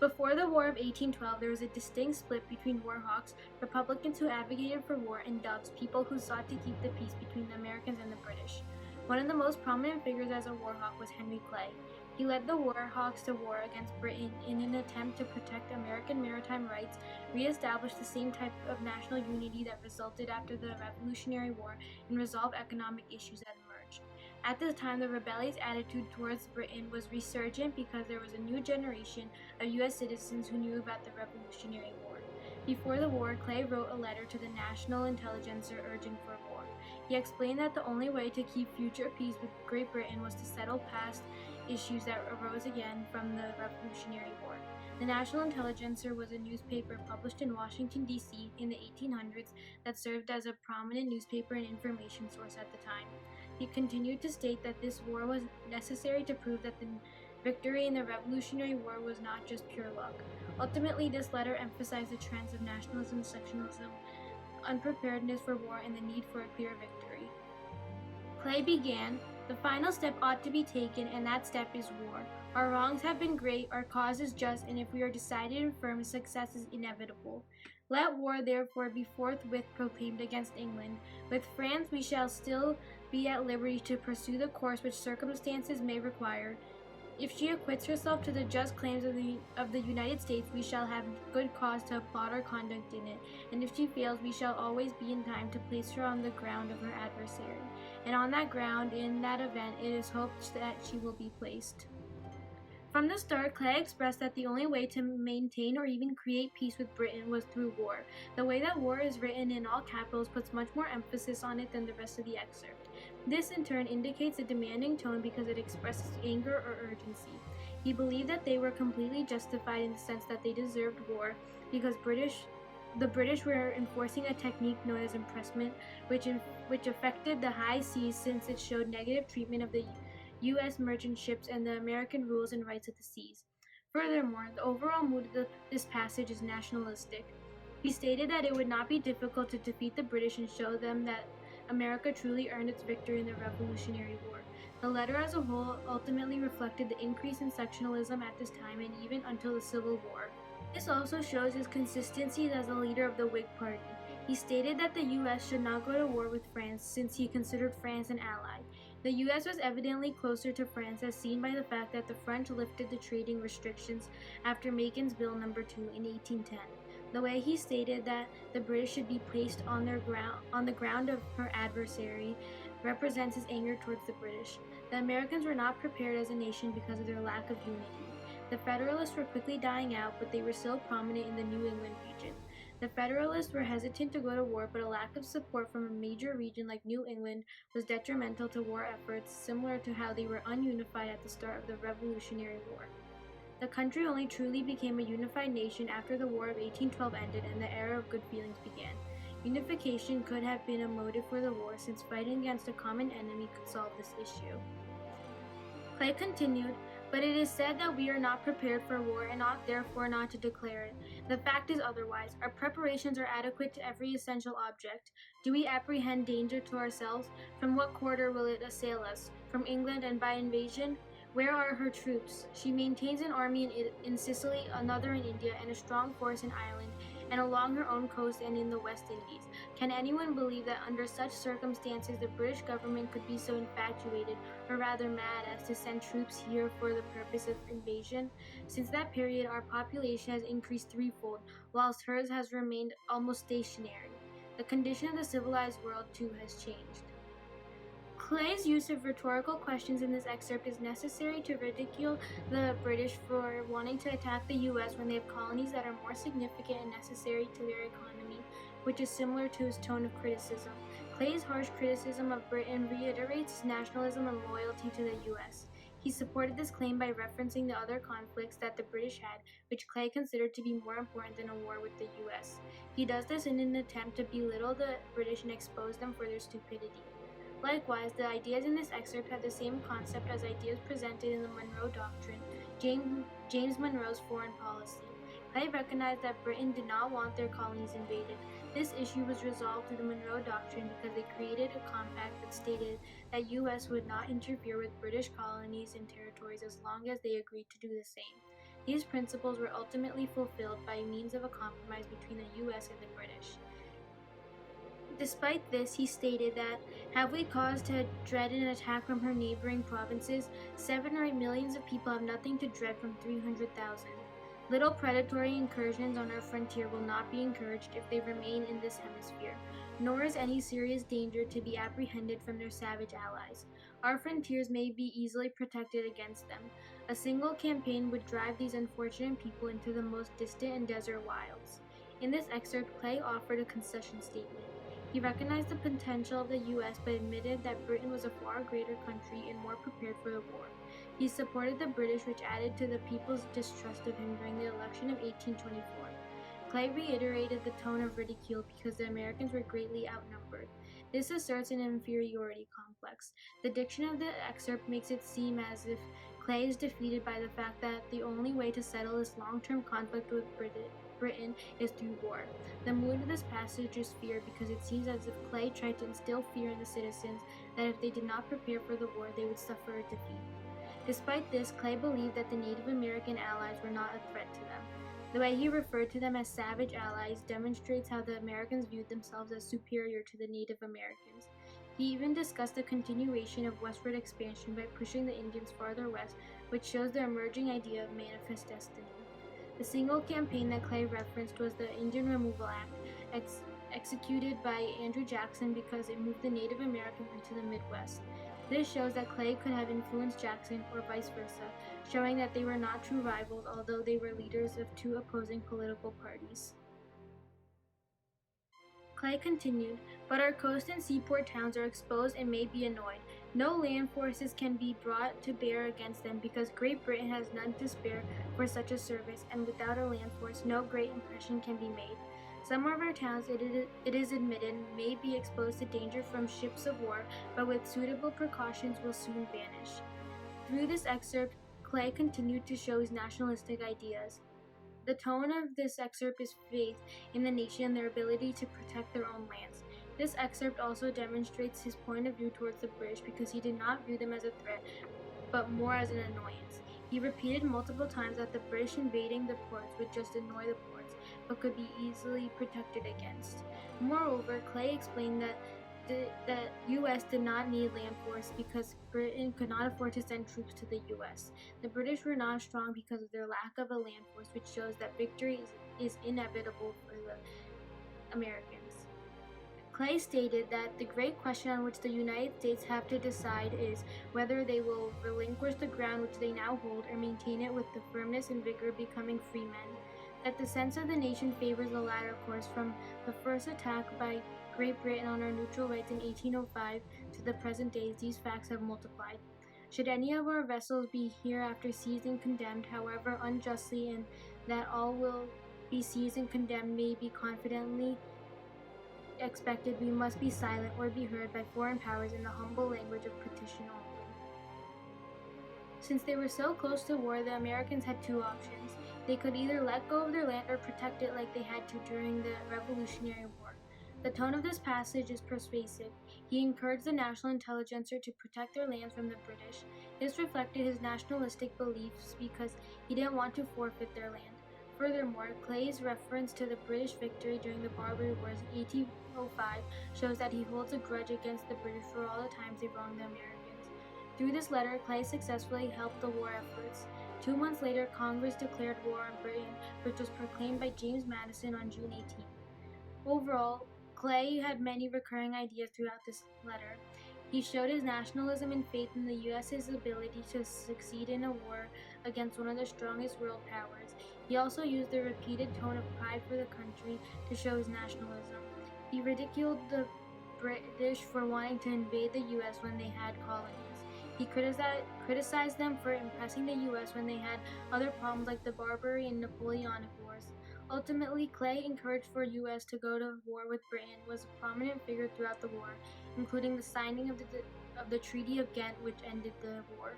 Before the War of 1812, there was a distinct split between war hawks, Republicans who advocated for war, and Dubs, people who sought to keep the peace between the Americans and the British. One of the most prominent figures as a war hawk was Henry Clay. He led the war hawks to war against Britain in an attempt to protect American maritime rights, re-establish the same type of national unity that resulted after the Revolutionary War, and resolve economic issues that emerged. At this time, the rebellious attitude towards Britain was resurgent because there was a new generation of U.S. citizens who knew about the Revolutionary War. Before the war, Clay wrote a letter to the National Intelligencer urging for war. He explained that the only way to keep future peace with Great Britain was to settle past issues that arose again from the Revolutionary War. The National Intelligencer was a newspaper published in Washington, D.C. in the 1800s that served as a prominent newspaper and information source at the time. He continued to state that this war was necessary to prove that the victory in the Revolutionary War was not just pure luck. Ultimately, this letter emphasized the trends of nationalism, sectionalism, unpreparedness for war, and the need for a clear victory. Clay began, "The final step ought to be taken, and that step is war. Our wrongs have been great, our cause is just, and if we are decided and firm, success is inevitable. Let war, therefore, be forthwith proclaimed against England. With France we shall still be at liberty to pursue the course which circumstances may require. If she acquits herself to the just claims of the United States, we shall have good cause to applaud our conduct in it, and if she fails, we shall always be in time to place her on the ground of her adversary. And on that ground, in that event, it is hoped that she will be placed." From the start, Clay expressed that the only way to maintain or even create peace with Britain was through war. The way that war is written in all capitals puts much more emphasis on it than the rest of the excerpt. This in turn indicates a demanding tone because it expresses anger or urgency. He believed that they were completely justified in the sense that they deserved war because the British were enforcing a technique known as impressment, which affected the high seas since it showed negative treatment of the U.S. merchant ships and the American rules and rights of the seas. Furthermore, the overall mood of this passage is nationalistic. He stated that it would not be difficult to defeat the British and show them that America truly earned its victory in the Revolutionary War. The letter as a whole ultimately reflected the increase in sectionalism at this time and even until the Civil War. This also shows his consistency as a leader of the Whig Party. He stated that the U.S. should not go to war with France since he considered France an ally. The U.S. was evidently closer to France as seen by the fact that the French lifted the trading restrictions after Macon's Bill No. 2 in 1810. The way he stated that the British should be placed on the ground of her adversary represents his anger towards the British. The Americans were not prepared as a nation because of their lack of unity. The Federalists were quickly dying out, but they were still prominent in the New England region. The Federalists were hesitant to go to war, but a lack of support from a major region like New England was detrimental to war efforts, similar to how they were ununified at the start of the Revolutionary War. The country only truly became a unified nation after the War of 1812 ended and the era of good feelings began. Unification could have been a motive for the war, since fighting against a common enemy could solve this issue. Clay continued, "But it is said that we are not prepared for war and ought therefore not to declare it. The fact is otherwise. Our preparations are adequate to every essential object. Do we apprehend danger to ourselves? From what quarter will it assail us? From England and by invasion? Where are her troops? She maintains an army in Sicily, another in India, and a strong force in Ireland, and along her own coast and in the West Indies. Can anyone believe that under such circumstances the British government could be so infatuated, or rather mad, as to send troops here for the purpose of invasion? Since that period our population has increased threefold, whilst hers has remained almost stationary. The condition of the civilized world, too, has changed." Clay's use of rhetorical questions in this excerpt is necessary to ridicule the British for wanting to attack the U.S. when they have colonies that are more significant and necessary to their economy, which is similar to his tone of criticism. Clay's harsh criticism of Britain reiterates his nationalism and loyalty to the U.S. He supported this claim by referencing the other conflicts that the British had, which Clay considered to be more important than a war with the U.S. He does this in an attempt to belittle the British and expose them for their stupidity. Likewise, the ideas in this excerpt have the same concept as ideas presented in the Monroe Doctrine, James Monroe's foreign policy. Clay recognized that Britain did not want their colonies invaded. This issue was resolved through the Monroe Doctrine because they created a compact that stated that U.S. would not interfere with British colonies and territories as long as they agreed to do the same. These principles were ultimately fulfilled by means of a compromise between the U.S. and the British. Despite this, he stated that, have we cause to dread an attack from her neighboring provinces? 7 or 8 millions of people have nothing to dread from 300,000. Little predatory incursions on our frontier will not be encouraged if they remain in this hemisphere, nor is any serious danger to be apprehended from their savage allies. Our frontiers may be easily protected against them. A single campaign would drive these unfortunate people into the most distant and desert wilds. In this excerpt, Clay offered a concession statement. He recognized the potential of the U.S. but admitted that Britain was a far greater country and more prepared for the war. He supported the British, which added to the people's distrust of him during the election of 1824. Clay reiterated the tone of ridicule because the Americans were greatly outnumbered. This asserts an inferiority complex. The diction of the excerpt makes it seem as if Clay is defeated by the fact that the only way to settle this long-term conflict with Britain is through war. The mood of this passage is fear because it seems as if Clay tried to instill fear in the citizens that if they did not prepare for the war, they would suffer a defeat. Despite this, Clay believed that the Native American allies were not a threat to them. The way he referred to them as savage allies demonstrates how the Americans viewed themselves as superior to the Native Americans. He even discussed the continuation of westward expansion by pushing the Indians farther west, which shows the emerging idea of manifest destiny. The single campaign that Clay referenced was the Indian Removal Act, executed by Andrew Jackson because it moved the Native Americans into the Midwest. This shows that Clay could have influenced Jackson or vice versa, showing that they were not true rivals, although they were leaders of two opposing political parties. Clay continued, but our coast and seaport towns are exposed and may be annoyed. No land forces can be brought to bear against them because Great Britain has none to spare for such a service, and without a land force, no great impression can be made. Some of our towns, it is admitted, may be exposed to danger from ships of war, but with suitable precautions will soon vanish. Through this excerpt, Clay continued to show his nationalistic ideas. The tone of this excerpt is faith in the nation and their ability to protect their own lands. This excerpt also demonstrates his point of view towards the British because he did not view them as a threat, but more as an annoyance. He repeated multiple times that the British invading the ports would just annoy the ports, but could be easily protected against. Moreover, Clay explained that the U.S. did not need land force because Britain could not afford to send troops to the U.S. The British were not strong because of their lack of a land force, which shows that victory is inevitable for the Americans. Clay stated that the great question on which the United States have to decide is whether they will relinquish the ground which they now hold or maintain it with the firmness and vigor of becoming free men. That the sense of the nation favors the latter course from the first attack by Great Britain on our neutral rights in 1805 to the present days, these facts have multiplied. Should any of our vessels be hereafter seized and condemned, however unjustly, and that all will be seized and condemned may be confidently expected, we must be silent or be heard by foreign powers in the humble language of petition only. Since they were so close to war, the Americans had two options. They could either let go of their land or protect it like they had to during the Revolutionary War. The tone of this passage is persuasive. He encouraged the national intelligentsia to protect their lands from the British. This reflected his nationalistic beliefs because he didn't want to forfeit their land. Furthermore, Clay's reference to the British victory during the Barbary Wars in 1805 shows that he holds a grudge against the British for all the times they wronged the Americans. Through this letter, Clay successfully helped the war efforts. 2 months later, Congress declared war on Britain, which was proclaimed by James Madison on June 18. Overall, Clay had many recurring ideas throughout this letter. He showed his nationalism and faith in the U.S.'s ability to succeed in a war against one of the strongest world powers. He also used the repeated tone of pride for the country to show his nationalism. He ridiculed the British for wanting to invade the U.S. when they had colonies. He criticized them for impressing the U.S. when they had other problems like the Barbary and Napoleonic Wars. Ultimately, Clay encouraged for U.S. to go to war with Britain, was a prominent figure throughout the war, including the signing of the Treaty of Ghent, which ended the war.